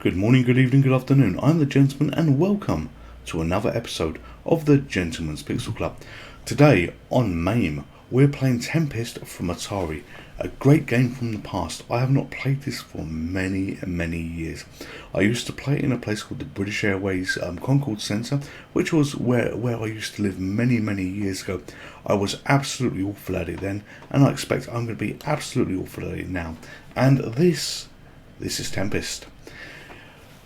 Good morning, good evening, good afternoon. I'm the Gentleman and welcome to another episode of the Gentleman's Pixel Club. Today on Mame, we're playing Tempest from Atari, a great game from the past. I have not played this for many years. I used to play it in a place called the British Airways Concord Centre, which was where I used to live many years ago. I was absolutely awful at it then, and I expect I'm going to be absolutely awful at it now. And this is Tempest.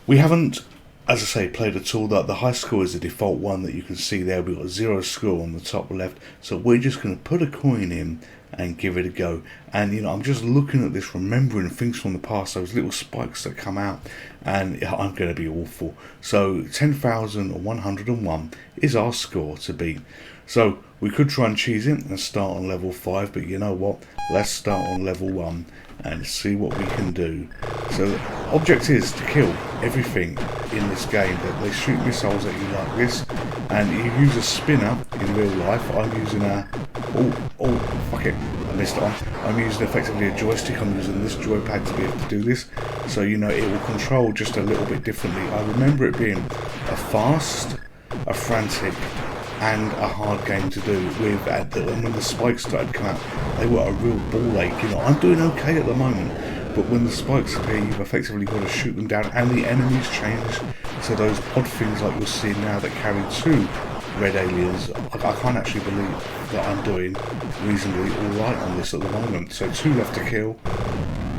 We haven't, as I say, played at all. The high score is the default one that you can see there. We've got 0 score on the top left. So we're just going to put a coin in and give it a go. And, I'm just looking at this, remembering things from the past, those little spikes that come out. And I'm going to be awful. So 10,101 is our score to beat. So we could try and cheese it and start on level 5. But you know what? Let's start on level 1 and see what we can do. So the object is to kill everything in this game. That they shoot missiles at you like this, and you use a spinner in real life. I'm using fuck it, I missed it on. I'm using effectively a joystick. I'm using this joypad to be able to do this, so it will control just a little bit differently. I remember it being a fast, a frantic, and a hard game to do with. And when the spikes started to come out, they were a real ball ache. I'm doing okay at the moment, but when the spikes appear, you've effectively got to shoot them down, and the enemies change. So those odd things like you're seeing now that carry 2 red aliens, I can't actually believe that I'm doing reasonably alright on this at the moment. So 2 left to kill,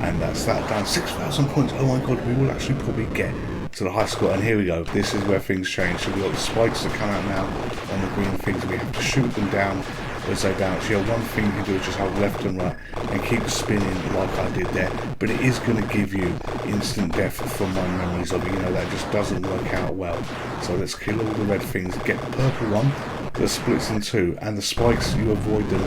and that's that done. 6,000 points. Oh my god, we will actually probably get to the high score. And here we go, this is where things change. So we've got the spikes that come out now on the green things. We have to shoot them down as they bounce. One thing you can do is just hold left and right and keep spinning like I did there, but it is going to give you instant death from my memories of it. That just doesn't work out well. So let's kill all the red things, get the purple one that splits in 2, and the spikes, you avoid them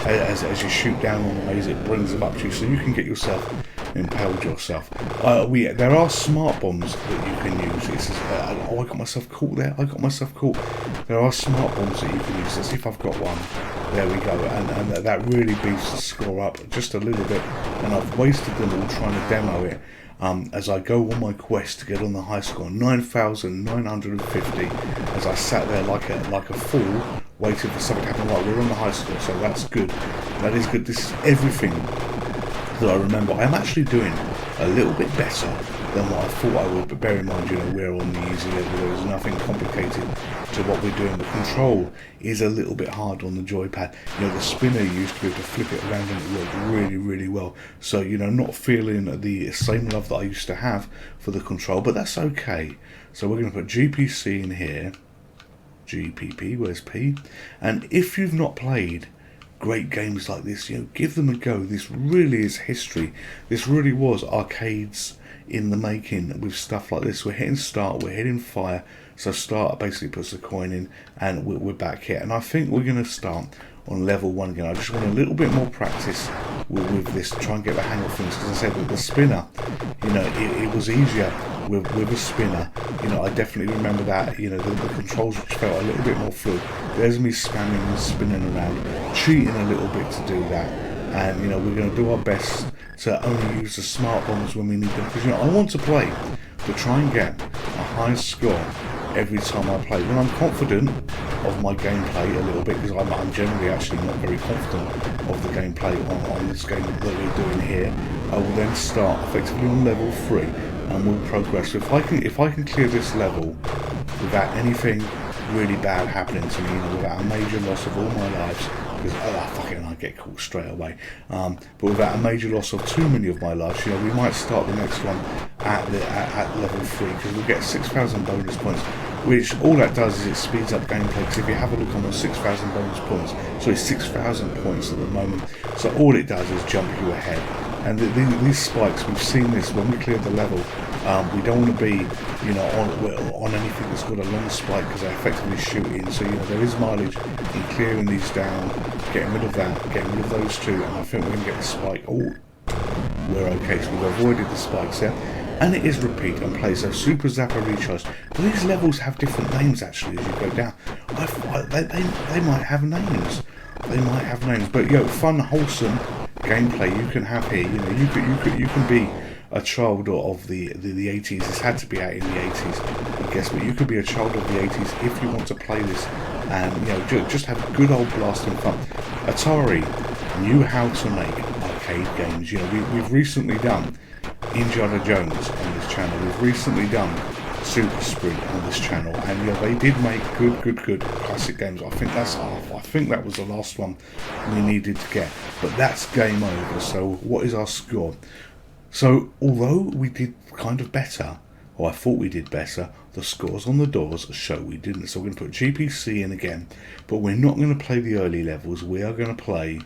as you shoot down on the maze. It brings them up to you, so you can get yourself impaled yourself. There are smart bombs that you can use. I got myself caught there. There are smart bombs that you can use. Let's see if I've got one. There we go, and that really beefs the score up just a little bit, and I've wasted them all trying to demo it as I go on my quest to get on the high score, 9,950, as I sat there like a fool waiting for something to happen. Right, we're on the high score, so that's good. That is good. This is everything that I remember. I'm actually doing a little bit better than what I thought I would, but bear in mind, we're on the easy level. There's nothing complicated to what we're doing. The control is a little bit hard on the joypad. The spinner used to be able to flip it around and it worked really well. So, not feeling the same love that I used to have for the control, but that's okay. So we're going to put GPC in here. GPP, where's P? And if you've not played great games like this, give them a go. This really is history. This really was arcades in the making with stuff like this. We're hitting start, we're hitting fire. So start basically puts the coin in, and we're back here. And I think we're going to start on level 1 again. I just want a little bit more practice with this, try and get the hang of things. Because I said with the spinner, it was easier with a spinner. I definitely remember that. The controls which felt a little bit more fluid. There's me spamming and spinning around, cheating a little bit to do that. And we're going to do our best to only use the smart bombs when we need them, because I want to play to try and get a high score every time I play. When I'm confident of my gameplay a little bit, because I'm generally actually not very confident of the gameplay on this game that we're doing here, I will then start effectively on level 3 and we'll progress. So if I can clear this level without anything really bad happening to me, without a major loss of all my lives, because fuck it, and I get caught straight away, but without a major loss of too many of my lives, we might start the next one at level 3, because we'll get 6,000 bonus points, which all that does is it speeds up gameplay. Because if you have a look on the 6,000 bonus points, sorry, 6,000 points at the moment, so all it does is jump you ahead. And these spikes, we've seen this when we cleared the level. We don't want to be, on anything that's got a long spike, because they effectively shoot in. So there is mileage in clearing these down, getting rid of that, getting rid of those 2, and I think we can get the spike. Oh, we're okay. So we've avoided the spikes there. And it is repeat and play, so Super Zapper Recharge. These levels have different names actually as you go down. They might have names. But fun, wholesome gameplay you can have here. You can be a child of the 80s. This had to be out in the 80s. And guess what? You could be a child of the 80s if you want to play this and, you know, just have good old blasting fun. Atari knew how to make arcade games. You know, we've recently done Indiana Jones on this channel. We've recently done Super Sprint on this channel, and yeah, they did make good classic games. I think that was the last one we needed to get, but that's game over. So what is our score? So although we did kind of better, or I thought we did better, the scores on the doors show we didn't. So we're going to put GPC in again, but we're not going to play the early levels. We are going to play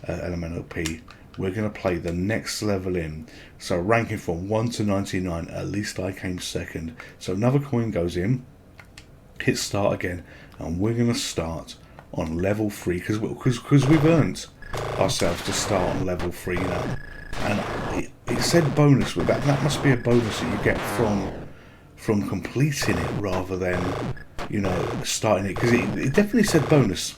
Elemental P. We're going to play the next level in. So ranking from 1 to 99, at least I came second. So another coin goes in, hit start again, and we're going to start on level 3, because we've earned ourselves to start on level 3 now. And it said bonus, but that must be a bonus that you get from completing it rather than, you know, starting it, because it definitely said bonus.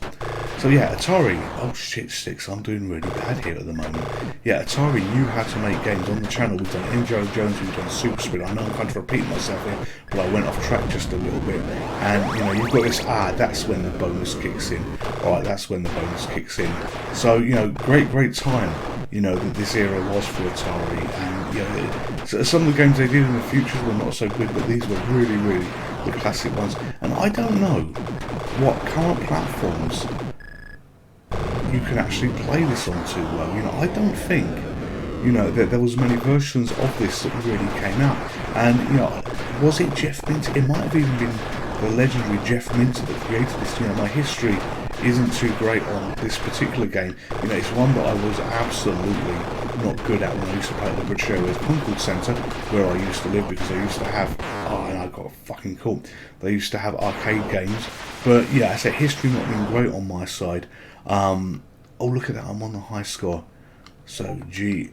So yeah, Atari, oh shit sticks, I'm doing really bad here at the moment. Yeah, Atari knew how to make games on the channel. We've done Indiana Jones, we've done Super Sprint. I know I'm kind of repeating myself here, but I went off track just a little bit. And you know, you've got this, that's when the bonus kicks in. Alright, that's when the bonus kicks in. So, you know, great time, you know, that this era was for Atari. And, you know, so some of the games they did in the future were not so good, but these were really the classic ones. And I don't know what current platforms you can actually play this on too well. You know, I don't think, you know, that there was many versions of this that really came out. And, you know, was it Jeff Minter? It might have even been the legendary Jeff Minter that created this. You know, my history isn't too great on this particular game. You know, it's one that I was absolutely not good at when I used to play at the British Airways Concord Centre, where I used to live, because I used to have, and I got fucking caught. They used to have arcade games. But yeah, I said history not being great on my side. Oh, look at that, I'm on the high score. So GPP,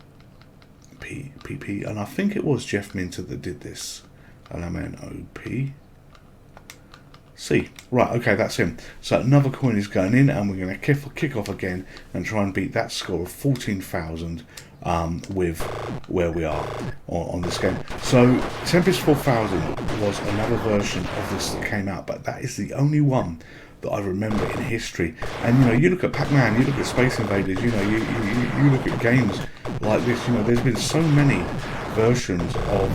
and I think it was Jeff Minter that did this. LMNOP C. Right, okay, that's him. So another coin is going in, and we're going to kick off again and try and beat that score of 14,000 with where we are on this game. So Tempest 4000 was another version of this that came out, but that is the only one that I remember in history. And you know, you look at Pac-Man, you look at Space Invaders, you know, you look at games like this. You know, there's been so many versions of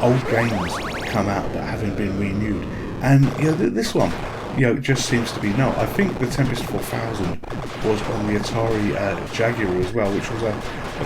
old games come out that haven't been renewed. And you know, this one, you know, just seems to be no. I think the Tempest 4000 was on the Atari Jaguar as well, which was a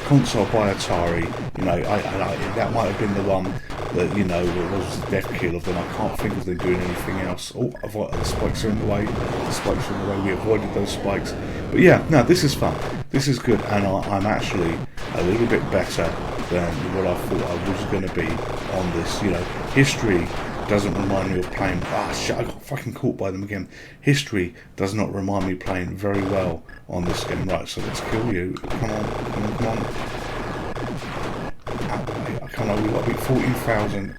console by Atari. You know, that might have been the one that, you know, was the death kill of them. I can't think of them doing anything else. Oh, the spikes are in the way. The spikes are in the way. We avoided those spikes. But yeah, no, this is fun. This is good, and I'm actually a little bit better than what I thought I was going to be on this. You know, history doesn't remind me of playing. Shit, I got fucking caught by them again. History does not remind me playing very well on this game. Right, so let's kill you. Come on. I can't know, we got to beat 14,000.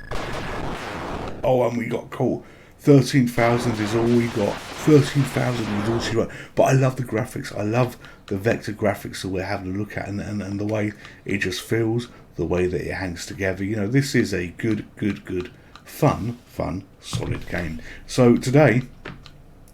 Oh, and we got caught. 13,000 is all we got. 13,000 was all she wrote. But I love the graphics. I love the vector graphics that we're having a look at, and the way it just feels, the way that it hangs together. You know, this is a good, fun, solid game. So today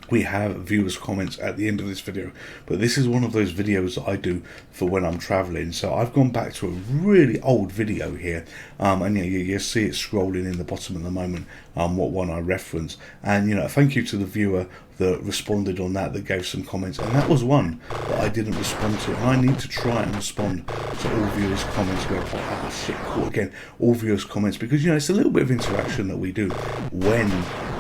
we have viewers' comments at the end of this video, but this is one of those videos that I do for when I'm traveling. So I've gone back to a really old video here, and you see it scrolling in the bottom at the moment, what one I reference. And you know, thank you to the viewer that responded on that gave some comments, and that was one that I didn't respond to, and I need to try and respond to all viewers' comments where caught again, all viewers' comments, because you know, it's a little bit of interaction that we do when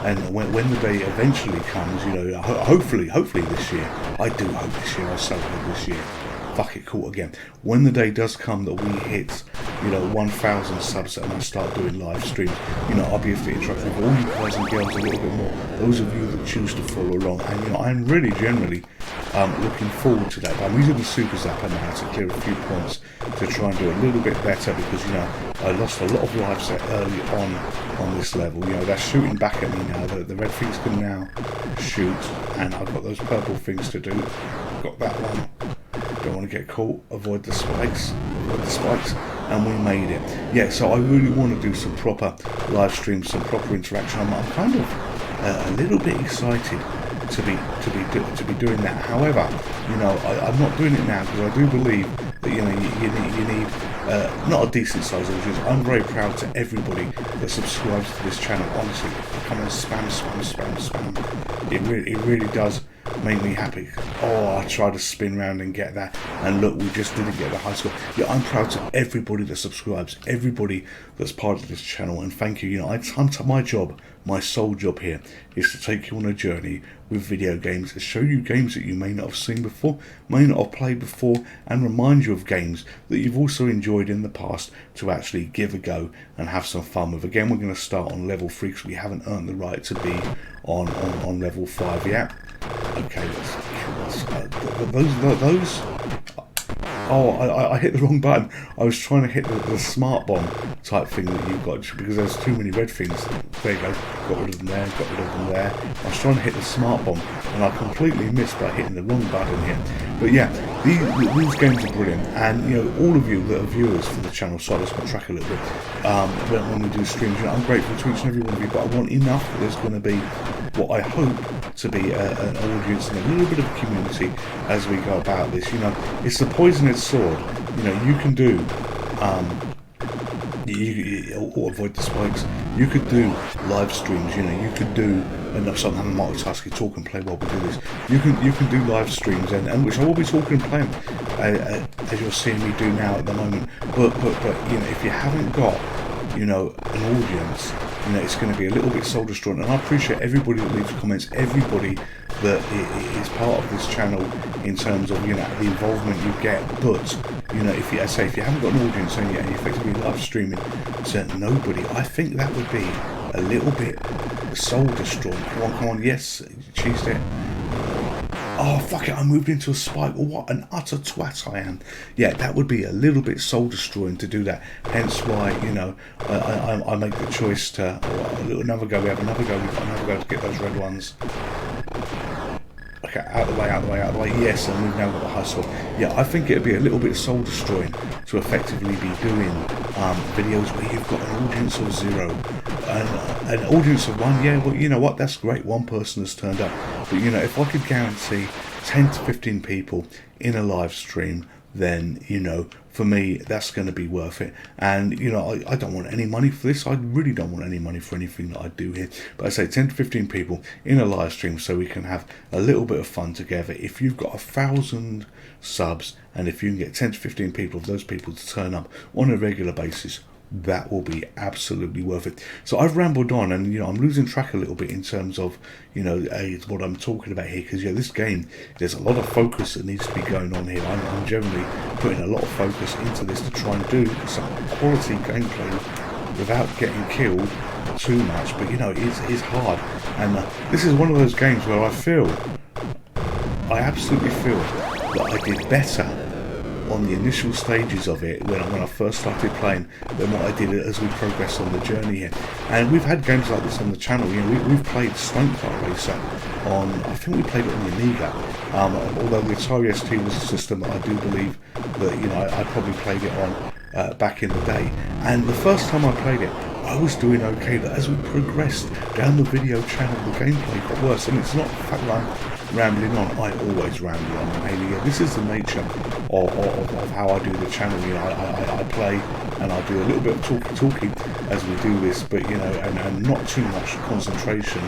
the day eventually comes. You know, hopefully this year. I do hope this year. I so hope this year. Fuck it, caught again. When the day does come that we hit, you know, 1,000 subs and I start doing live streams, you know, I'll be able to interact with all you guys and girls a little bit more. Those of you that choose to follow along, and you know, I'm really generally looking forward to that. I'm using the Super Zapper now to clear a few points to try and do a little bit better, because you know, I lost a lot of lives early on this level. You know, they're shooting back at me now. The red things can now shoot, and I've got those purple things to do. Got that one. Don't want to get caught. Avoid the spikes. and we made it. Yeah, so I really want to do some proper live streams, some proper interaction. I'm kind of a little bit excited to be doing that. However, you know, I'm not doing it now because I do believe that, you know, you need not a decent size audience. I'm very proud to everybody that subscribes to this channel. Honestly, come on, spam. It really does make me happy. Oh, I tried to spin round and get that, and look, we just didn't get the high score. Yeah, I'm proud to everybody that subscribes, everybody that's part of this channel, and thank you. You know, my job, my sole job here, is to take you on a journey with video games, to show you games that you may not have seen before, may not have played before, and remind you of games that you've also enjoyed in the past to actually give a go and have some fun with. Again, we're going to start on level 3 because we haven't earned the right to be on level 5 yet. Okay, those. Oh, I hit the wrong button. I was trying to hit the smart bomb type thing that you've got because there's too many red things. There you go. Got rid of them there. Got rid of them there. I was trying to hit the smart bomb and I completely missed by hitting the wrong button here. But yeah, these games are brilliant, and you know, all of you that are viewers for the channel. So I lost my track a little bit. When we do streams, you know, I'm grateful to each and every one of you, but I want enough that there's going to be what I hope to be an audience and a little bit of a community as we go about this. You know, it's the poisonous sword. You know, you can do or avoid the spikes. You could do live streams. You know, you could do enough. So I'm multitasking, talk and play while we do this. You can do live streams, and which I will be talking and playing as you're seeing me do now at the moment. But you know, if you haven't got, you know, an audience, you know, it's going to be a little bit soul destroying. And I appreciate everybody that leaves comments, everybody that is part of this channel in terms of, you know, the involvement you get. But you know, if you haven't got an audience and you're effectively live streaming to nobody, I think that would be a little bit soul destroying. Come on, yes, cheese it. Oh, fuck it, I moved into a spike. What an utter twat I am. Yeah, that would be a little bit soul-destroying to do that. Hence why, you know, I make the choice to... Oh, another go, we have another go. We've got another go to get those red ones. Okay, out of the way. Yes, and we've now got the high score. Yeah, I think it would be a little bit soul-destroying to effectively be doing videos where you've got an audience of 0. An audience of 1, yeah, well, you know what, that's great, one person has turned up. But, you know, if I could guarantee 10 to 15 people in a live stream, then, you know, for me, that's going to be worth it. And, you know, I don't want any money for this. I really don't want any money for anything that I do here. But I say 10 to 15 people in a live stream so we can have a little bit of fun together. If you've got 1,000 subs, and if you can get 10 to 15 people of those people to turn up on a regular basis, that will be absolutely worth it. So I've rambled on, and you know, I'm losing track a little bit in terms of, you know, what I'm talking about here, because yeah, this game, there's a lot of focus that needs to be going on here. I'm generally putting a lot of focus into this to try and do some quality gameplay without getting killed too much. But you know, it's hard, and this is one of those games where I absolutely feel that I did better on the initial stages of it when I first started playing than what I did as we progressed on the journey here. And we've had games like this on the channel. You know, we've played Stunt Car Racer on, I think we played it on the Amiga, although the Atari ST was a system that I do believe that, you know, I probably played it on back in the day. And the first time I played it, I was doing okay, but as we progressed down the video channel, the gameplay got worse. And it's not the fact that I'm rambling on. I always ramble on, Haley. Yeah, this is the nature of how I do the channel. You know, I play and I do a little bit of talking as we do this, but you know, and not too much concentration.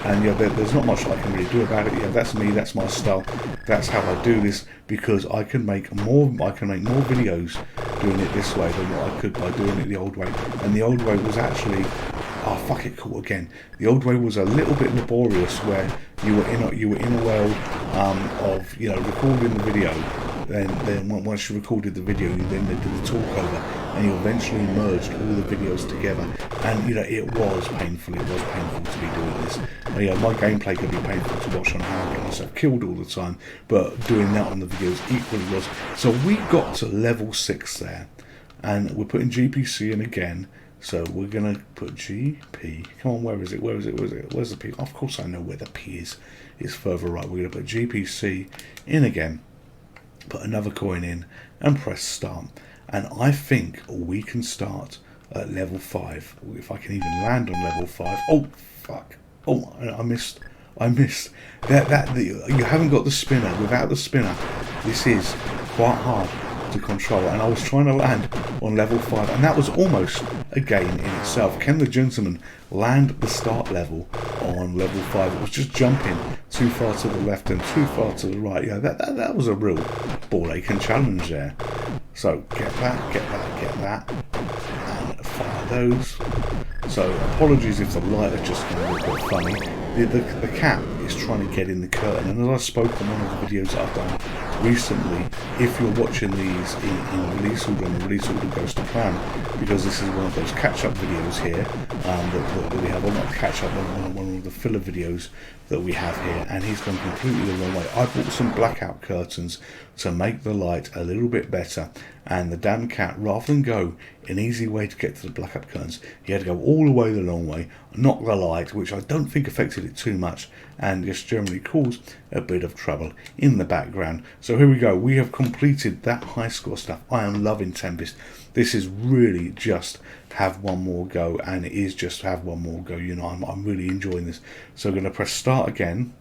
And yeah, there's not much I can really do about it. Yeah, that's me. That's my style. That's how I do this, because I can make more videos doing it this way than what I could by doing it the old way. And the old way was actually, oh fuck it, cool again. The old way was a little bit laborious, where you were in a world of, you know, recording the video. Then once you recorded the video, you then did the talk over, and you eventually merged all the videos together. And you know, it was painful. It was painful to be doing this. And, you know, my gameplay could be painful to watch on how I get myself killed all the time, but doing that on the videos equally was. So we got to level 6 there, and we're putting GPC in again. So we're gonna put GP. Come on, where is it? Where's the P? Of course I know where the P is. It's further right. We're gonna put GPC in again. Put another coin in and press start. and I think we can start at level 5. If I can even land on level 5. Oh, fuck. Oh, I missed. You haven't got the spinner. Without the spinner, this is quite hard to control. And I was trying to land on level 5, and that was almost a game in itself. Can the gentleman land the start level on level 5? It was just jumping too far to the left and too far to the right. Yeah, that was a real ball aching challenge there. So get that, and fire those. So apologies if the light is just going to look a bit funny. The cat is trying to get in the curtain, and as I spoke on one of the videos I've done recently, if you're watching these in release order and the release order goes to plan, because this is one of those catch-up videos here that we have, well, not catch-up, one of the filler videos that we have here, and he's gone completely the wrong way. I bought some blackout curtains to make the light a little bit better, and the damn cat, rather than go an easy way to get to the blackout curtains, he had to go all the way the long way, knock the light, which I don't think affected it too much, and just generally caused a bit of trouble in the background. So here we go, we have completed that high score stuff. I am loving Tempest. This is really just have one more go, and it is just have one more go. You know, I'm really enjoying this. So we're going to press start again,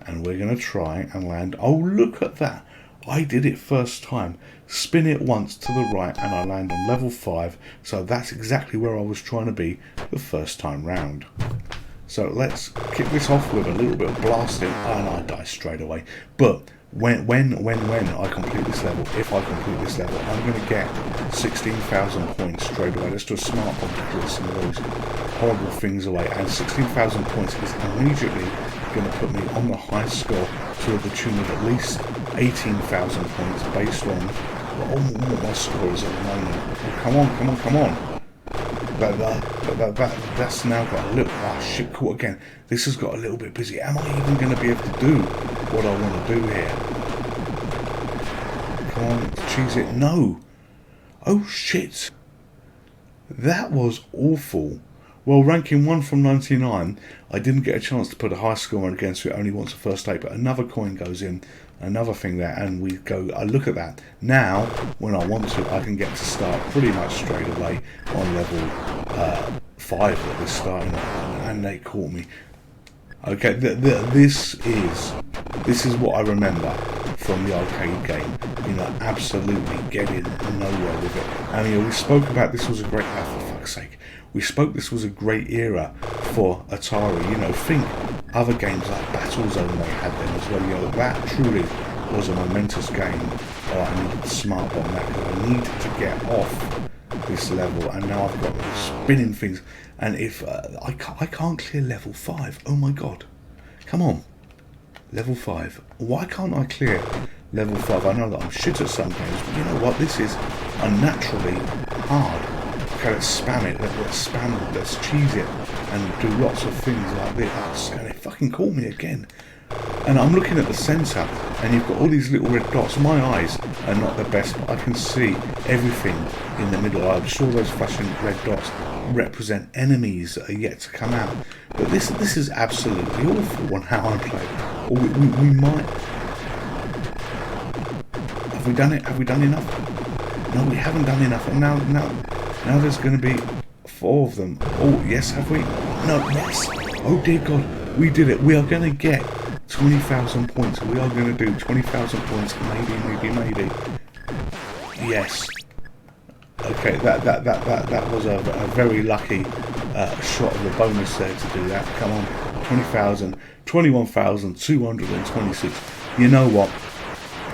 and we're going to try and land. Oh, look at that. I did it first time. Spin it once to the right, and I land on level 5. So that's exactly where I was trying to be the first time round. So let's kick this off with a little bit of blasting, and I die straight away. But when I complete this level, if I complete this level, I'm going to get 16,000 points straight away. Let's do a smart bomb to clear some of those horrible things away. And 16,000 points is immediately going to put me on the high score to the tune of at least 18,000 points based on what my score is at the moment. Oh, come on. That's now got a little... Ah, shit, caught again. This has got a little bit busy. Am I even going to be able to do what I want to do here? Come on, cheese it. No. Oh, shit. That was awful. Well, ranking 1 from 99, I didn't get a chance to put a high score on against it only once the first 8, but another coin goes in, another thing there, and we go, I look at that. Now, when I want to, I can get to start pretty much straight away on level 5 that we're starting on, and they caught me. Okay, this is what I remember from the arcade game. You know, absolutely getting nowhere with it. And you know, we spoke about this was a great, for fuck's sake, we spoke this was a great era for Atari. You know, think other games like Battlezone, they had them as well. You know, that truly was a momentous game. Oh, I needed the smart bomb that because I needed to get off this level, and now I've got those spinning things. And if I can't clear level 5, oh my god, come on, level 5. Why can't I clear level 5? I know that I'm shit at some games, but you know what? This is unnaturally hard. Okay, let's spam it. Let's spam it. Let's cheese it and do lots of things like this. And it fucking caught me again. And I'm looking at the centre, and you've got all these little red dots. My eyes are not the best, but I can see everything in the middle. I'm sure those flashing red dots represent enemies that are yet to come out. But this is absolutely awful on how I play. Or we might... Have we done it? Have we done enough? No, we haven't done enough. And now there's going to be 4 of them. Oh, yes, have we? No, yes. Oh, dear God. We did it. We are going to get 20,000 points. We are going to do 20,000 points. Maybe. Yes. Okay, that was a very lucky shot of the bonus there to do that. Come on. 20,000. 21,226. You know what?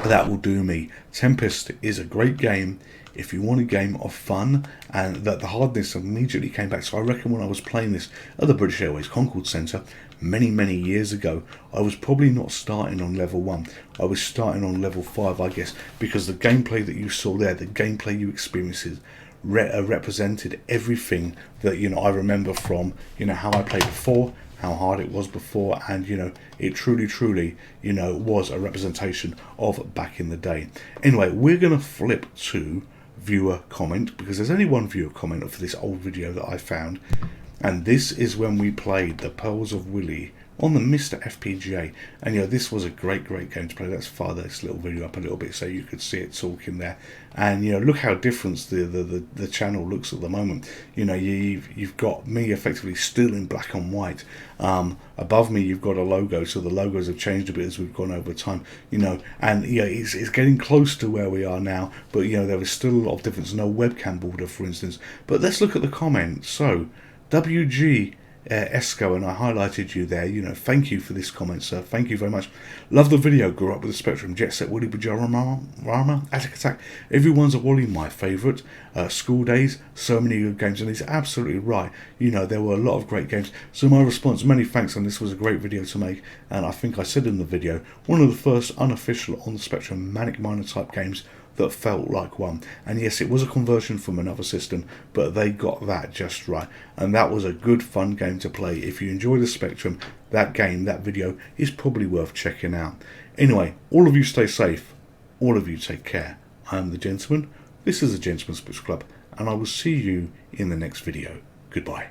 That will do me. Tempest is a great game if you want a game of fun, and that the hardness immediately came back. So I reckon when I was playing this at the British Airways Concord Centre many years ago, I was probably not starting on level 1. I was starting on level 5, I guess, because the gameplay that you saw there, the gameplay you experienced, represented everything that, you know, I remember from, you know, how I played before, how hard it was before, and, you know, it truly, you know, was a representation of back in the day. Anyway, we're going to flip to viewer comment, because there's only one viewer comment for this old video that I found, and this is when we played the Pearls of Willy on the Mr. FPGA. And this was a great game to play. Let's fire this little video up a little bit so you could see it talking there. And look how different the channel looks at the moment. You've got me effectively still in black and white. Above me you've got a logo, so the logos have changed a bit as we've gone over time. And it's getting close to where we are now, but there is still a lot of difference. No webcam border, for instance. But let's look at the comments. So WG Esco, and I highlighted you there. Thank you for this comment, sir. Thank you very much. Love the video. Grew up with the Spectrum, Jet Set, Woody Rama, Attic Attack. Everyone's a Wally, my favourite. School Days, so many good games, and he's absolutely right. There were a lot of great games. So my response, many thanks, and this was a great video to make. And I think I said in the video, one of the first unofficial on the Spectrum Manic Miner type games that felt like one. And yes, it was a conversion from another system, but they got that just right, and that was a good fun game to play. If you enjoy the Spectrum, that video is probably worth checking out. Anyway, all of you stay safe, all of you take care. I am the Gentleman, this is the Gentleman's Books Club, and I will see you in the next video. Goodbye.